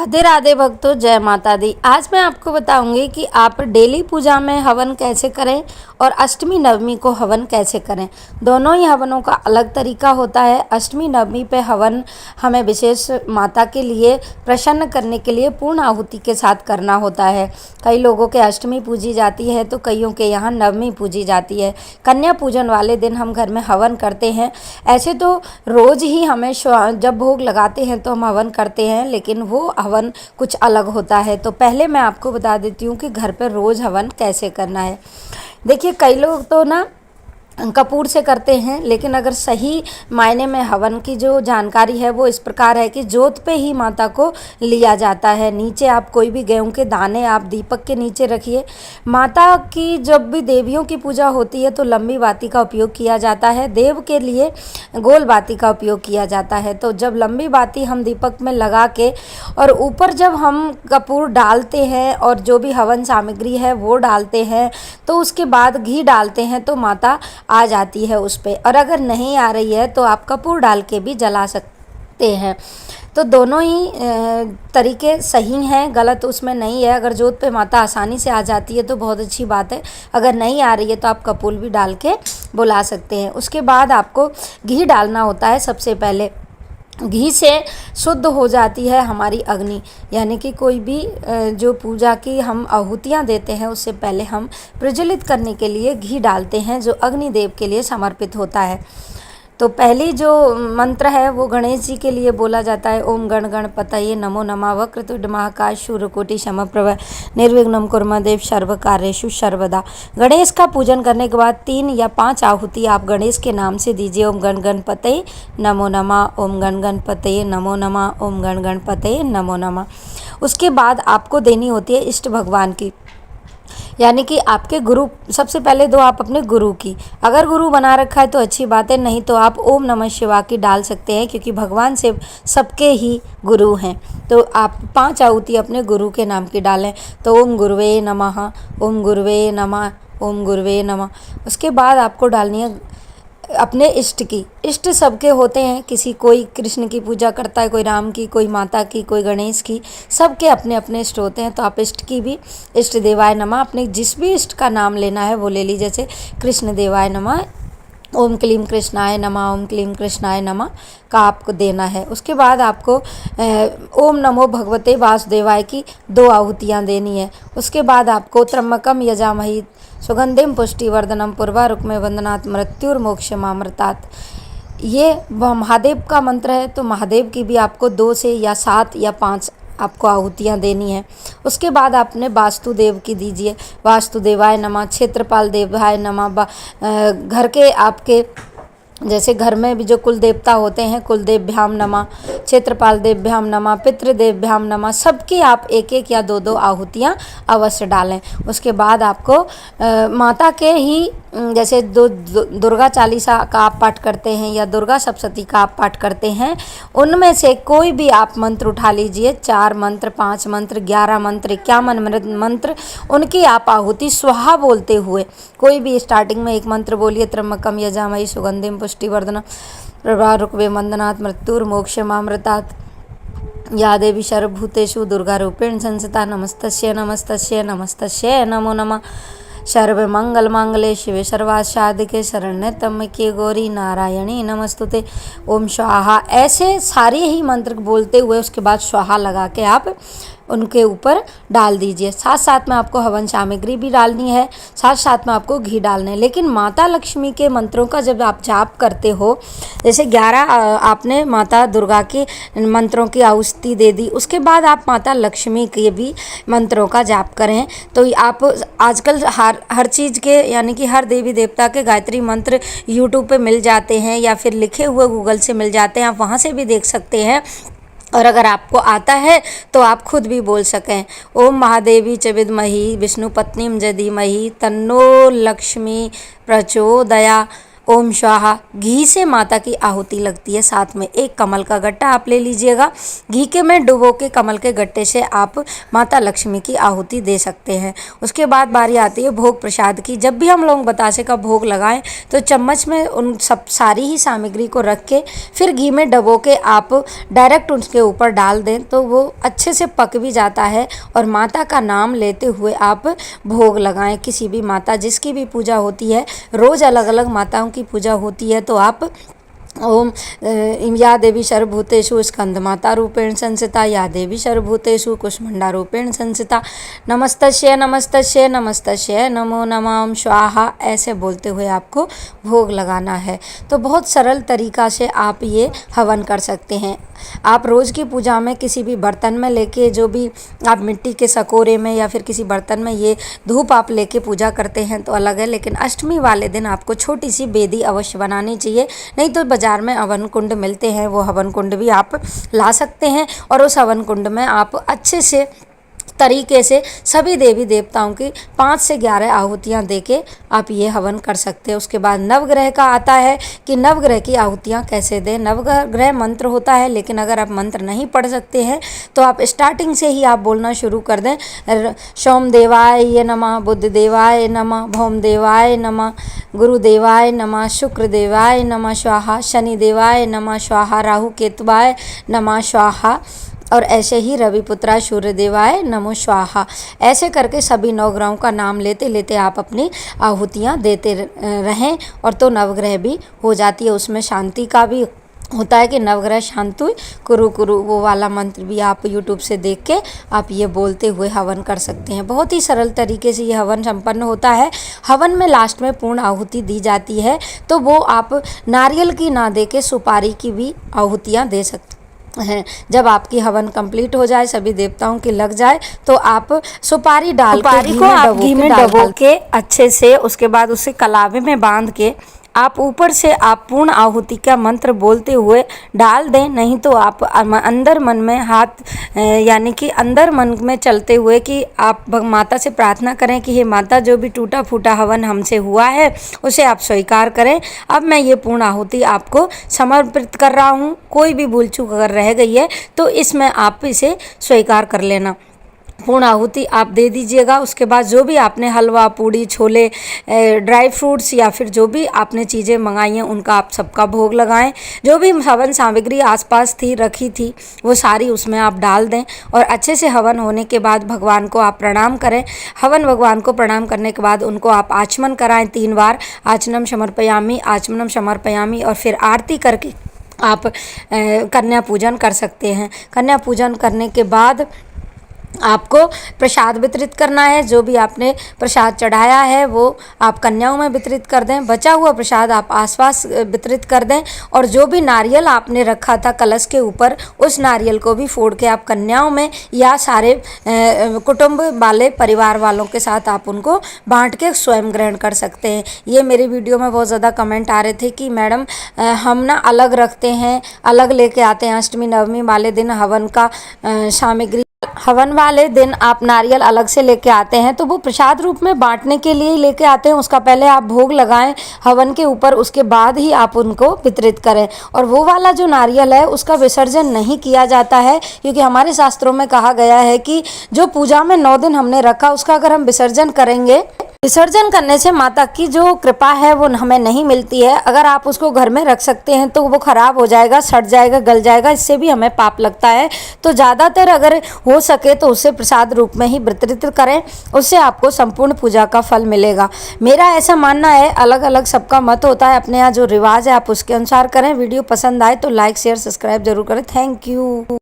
राधे राधे भक्तों, जय माता दी। आज मैं आपको बताऊंगी कि आप डेली पूजा में हवन कैसे करें और अष्टमी नवमी को हवन कैसे करें। दोनों ही हवनों का अलग तरीका होता है। अष्टमी नवमी पे हवन हमें विशेष माता के लिए प्रसन्न करने के लिए पूर्ण आहुति के साथ करना होता है। कई लोगों के अष्टमी पूजी जाती है तो कईयों के यहाँ नवमी पूजी जाती है। कन्या पूजन वाले दिन हम घर में हवन करते हैं। ऐसे तो रोज़ ही हमें जब भोग लगाते हैं तो हम हवन करते हैं, लेकिन वो हवन कुछ अलग होता है। तो पहले मैं आपको बता देती हूँ कि घर पर रोज़ हवन कैसे करना है। देखिए, कई लोग तो ना कपूर से करते हैं, लेकिन अगर सही मायने में हवन की जो जानकारी है वो इस प्रकार है कि जोत पे ही माता को लिया जाता है। नीचे आप कोई भी गेहूं के दाने आप दीपक के नीचे रखिए। माता की जब भी देवियों की पूजा होती है तो लंबी बाती का उपयोग किया जाता है, देव के लिए गोल बाती का उपयोग किया जाता है। तो जब लंबी बाती हम दीपक में लगा के और ऊपर जब हम कपूर डालते हैं और जो भी हवन सामग्री है वो डालते हैं, तो उसके बाद घी डालते हैं तो माता आ जाती है उस पे। और अगर नहीं आ रही है तो आप कपूर डाल के भी जला सकते हैं। तो दोनों ही तरीके सही हैं, गलत उसमें नहीं है। अगर जोत पे माता आसानी से आ जाती है तो बहुत अच्छी बात है। अगर नहीं आ रही है तो आप कपूर भी डाल के बुला सकते हैं। उसके बाद आपको घी डालना होता है। सबसे पहले घी से शुद्ध हो जाती है हमारी अग्नि, यानी कि कोई भी जो पूजा की हम आहुतियाँ देते हैं उससे पहले हम प्रज्वलित करने के लिए घी डालते हैं, जो अग्निदेव के लिए समर्पित होता है। तो पहली जो मंत्र है वो गणेश जी के लिए बोला जाता है। ओम गण गणपतये नमो नमः वक्रतुंड महाकाय शूरकोटि समप्रभ निर्विघ्नं कुर्मदेव सर्व कार्येषु सर्वदा। गणेश का पूजन करने के बाद 3 या 5 आहुति आप गणेश के नाम से दीजिए। ओम गण गणपतये नमो नमः, ओम गण गणपतये नमो नमः, ओम गण गणपतये नमो नमः। उसके बाद आपको देनी होती है इष्ट भगवान की, यानी कि आपके गुरु। सबसे पहले दो आप अपने गुरु की, अगर गुरु बना रखा है तो अच्छी बात है, नहीं तो आप ओम नमः शिवाय की डाल सकते हैं, क्योंकि भगवान से सबके ही गुरु हैं। तो आप 5 आहुति अपने गुरु के नाम की डालें। तो ओम गुरुवे नमः, ओम गुरुवे नमः, ओम गुरुवे नमः। उसके बाद आपको डालनी है अपने इष्ट की। इष्ट सबके होते हैं, किसी कोई कृष्ण की पूजा करता है, कोई राम की, कोई माता की, कोई गणेश की, सबके अपने अपने इष्ट होते हैं। तो आप इष्ट की भी इष्ट देवाय नमः, अपने जिस भी इष्ट का नाम लेना है वो ले लीजिए। जैसे कृष्ण देवाय नमः, ओम क्लीम कृष्णाय नमः, ओम क्लीम कृष्णाय नमः का आपको देना है। उसके बाद आपको ओम नमो भगवते वासुदेवाय की 2 आहुतियाँ देनी है। उसके बाद आपको त्र्यंबकम यजामहि सुगंधिम पुष्टिवर्धनम पूर्वारुक्मे वंदनात् मृत्युर्मोक्षमामृतात्, ये महादेव का मंत्र है। तो महादेव की भी आपको 2 से या 7 या 5 आपको आहुतियाँ देनी है। उसके बाद आपने वास्तुदेव की दीजिए। वास्तुदेवाय नमः, क्षेत्रपाल देवाय नमः। घर के आपके जैसे घर में भी जो कुल देवता होते हैं, कुल देवभ्याम नमः, क्षेत्रपाल देवभ्याम नमः, पितृदेवभ्याम नमः, सबकी आप 1-1 या 2-2 आहुतियाँ अवश्य डालें। उसके बाद आपको माता के ही जैसे दुर्गा चालीसा का आप पाठ करते हैं या दुर्गा सप्तशती का आप पाठ करते हैं, उनमें से कोई भी आप मंत्र उठा लीजिए। 4 मंत्र, 5 मंत्र, 11 मंत्र, 51 मंत्र, उनकी आप आहुति स्वाहा बोलते हुए कोई भी स्टार्टिंग में एक मंत्र बोलिए। त्र्यंबकम यजामहि सुगंधिम पुष्टिवर्धनम पूर्वारुक्मे वंदनात् मृत्युर्मोक्षमामृतात्, या देवी सर्वभूतेषु दुर्गारूपेण संस्थिता, नमस्तस्यै नमस्तस्यै नमस्तस्यै नमो नमः। सर्व मंगल मांगले शिवे सर्वासाधिके शरण्ये त्र्यंबके गौरी नारायणी नमस्तुते। ओम स्वाहा, ऐसे सारे ही मंत्र बोलते हुए उसके बाद स्वाहा लगा के आप उनके ऊपर डाल दीजिए। साथ साथ में आपको हवन सामग्री भी डालनी है, साथ साथ में आपको घी डालना है। लेकिन माता लक्ष्मी के मंत्रों का जब आप जाप करते हो, जैसे 11 आपने माता दुर्गा के मंत्रों की आहुति दे दी, उसके बाद आप माता लक्ष्मी के भी मंत्रों का जाप करें। तो आप आजकल हर चीज़ के, यानी कि हर देवी देवता के गायत्री मंत्र यूट्यूब पे मिल जाते हैं या फिर लिखे हुए गूगल से मिल जाते हैं, आप वहाँ से भी देख सकते हैं। और अगर आपको आता है तो आप खुद भी बोल सकें। ओम महादेवी च विद्महि विष्णु पत्नीम च धीमहि तन्नो लक्ष्मी प्रचोदया। ओम स्वाहा। घी से माता की आहुति लगती है। साथ में एक कमल का गट्टा आप ले लीजिएगा। घी के में डुबो के कमल के गट्टे से आप माता लक्ष्मी की आहुति दे सकते हैं। उसके बाद बारी आती है भोग प्रसाद की। जब भी हम लोग बतासे का भोग लगाएं तो चम्मच में उन सब सारी ही सामग्री को रख के फिर घी में डुबो के आप डायरेक्ट उसके ऊपर डाल दें तो वो अच्छे से पक भी जाता है। और माता का नाम लेते हुए आप भोग लगाएं। किसी भी माता जिसकी भी पूजा होती है, रोज़ अलग अलग माताओं की पूजा होती है, तो आप ओम या देवी सर्वभूतेषु स्कंदमाता रूपेण संस्थिता, या देवी सर्वभूतेषु कुष्मांडा रूपेण संस्थिता, नमस्तस्यै नमस्तस्यै नमस्तस्यै नमो नमः ओम स्वाहा, ऐसे बोलते हुए आपको भोग लगाना है। तो बहुत सरल तरीका से आप ये हवन कर सकते हैं। आप रोज़ की पूजा में किसी भी बर्तन में लेके, जो भी आप मिट्टी के सकोरे में या फिर किसी बर्तन में ये धूप आप लेके पूजा करते हैं तो अलग है, लेकिन अष्टमी वाले दिन आपको छोटी सी बेदी अवश्य बनानी चाहिए। नहीं तो बाज़ार में हवन कुंड मिलते हैं, वो हवन कुंड भी आप ला सकते हैं और उस हवन कुंड में आप अच्छे से तरीके से सभी देवी देवताओं की 5 से 11 आहुतियाँ देके आप ये हवन कर सकते हैं। उसके बाद नवग्रह का आता है कि नवग्रह की आहुतियाँ कैसे दें। नवग्रह मंत्र होता है, लेकिन अगर आप मंत्र नहीं पढ़ सकते हैं तो आप स्टार्टिंग से ही आप बोलना शुरू कर दें। सोम देवाय नमः, बुध देवाय नमः, भौम देवाय नमः, गुरुदेवाय नमः, शुक्र देवाय नमः स्वाहा, शनि देवाय नमः स्वाहा, राहु केतुवाय नमः स्वाहा, और ऐसे ही रविपुत्रा सूर्य देवाय नमो स्वाहा। ऐसे करके सभी नवग्रहों का नाम लेते लेते आप अपनी आहुतियाँ देते रहें और तो नवग्रह भी हो जाती है। उसमें शांति का भी होता है कि नवग्रह शांतु कुरु कुरु, वो वाला मंत्र भी आप यूट्यूब से देख के आप ये बोलते हुए हवन कर सकते हैं। बहुत ही सरल तरीके से ये हवन संपन्न होता है। हवन में लास्ट में पूर्ण आहुति दी जाती है, तो वो आप नारियल की ना दे के सुपारी की भी आहुतियाँ दे सकते हैं। जब आपकी हवन कंप्लीट हो जाए, सभी देवताओं की लग जाए, तो आप सुपारी डाल के घी में डुबो के अच्छे से, उसके बाद उसे कलावे में बांध के आप ऊपर से आप पूर्ण आहुति का मंत्र बोलते हुए डाल दें। नहीं तो आप अंदर मन में हाथ यानी कि अंदर मन में चलते हुए कि आप माता से प्रार्थना करें कि हे माता, जो भी टूटा फूटा हवन हमसे हुआ है उसे आप स्वीकार करें। अब मैं ये पूर्ण आहुति आपको समर्पित कर रहा हूँ। कोई भी भूल चूक अगर रह गई है तो इसमें आप इसे स्वीकार कर लेना। पूर्ण आहुति आप दे दीजिएगा। उसके बाद जो भी आपने हलवा, पूड़ी, छोले, ड्राई फ्रूट्स या फिर जो भी आपने चीज़ें मंगाई हैं उनका आप सबका भोग लगाएं। जो भी हवन सामग्री आसपास थी रखी थी वो सारी उसमें आप डाल दें और अच्छे से हवन होने के बाद भगवान को आप प्रणाम करें। हवन भगवान को प्रणाम करने के बाद उनको आप आचमन कराएं 3 बार। आचमनम समर्पयामि, आचमनम समर्पयामि, और फिर आरती करके आप कन्या पूजन कर सकते हैं। कन्या पूजन करने के बाद आपको प्रसाद वितरित करना है। जो भी आपने प्रसाद चढ़ाया है वो आप कन्याओं में वितरित कर दें। बचा हुआ प्रसाद आप आसपास वितरित कर दें। और जो भी नारियल आपने रखा था कलश के ऊपर, उस नारियल को भी फोड़ के आप कन्याओं में या सारे कुटुंब वाले परिवार वालों के साथ आप उनको बांट के स्वयं ग्रहण कर सकते हैं। ये मेरी वीडियो में बहुत ज़्यादा कमेंट आ रहे थे कि मैडम हम ना अलग रखते हैं, अलग लेके आते हैं। अष्टमी नवमी वाले दिन हवन का सामग्री, हवन वाले दिन आप नारियल अलग से लेके आते हैं, तो वो प्रसाद रूप में बांटने के लिए ही लेके आते हैं। उसका पहले आप भोग लगाएं हवन के ऊपर, उसके बाद ही आप उनको वितरित करें। और वो वाला जो नारियल है उसका विसर्जन नहीं किया जाता है, क्योंकि हमारे शास्त्रों में कहा गया है कि जो पूजा में 9 दिन हमने रखा उसका अगर हम विसर्जन करेंगे, विसर्जन करने से माता की जो कृपा है वो हमें नहीं मिलती है। अगर आप उसको घर में रख सकते हैं तो वो खराब हो जाएगा, सड़ जाएगा, गल जाएगा, इससे भी हमें पाप लगता है। तो ज़्यादातर अगर हो सके तो उसे प्रसाद रूप में ही वितरित करें, उससे आपको संपूर्ण पूजा का फल मिलेगा। मेरा ऐसा मानना है, अलग अलग सबका मत होता है, अपने यहाँ जो रिवाज है आप उसके अनुसार करें। वीडियो पसंद आए तो लाइक शेयर सब्सक्राइब जरूर करें। Thank you.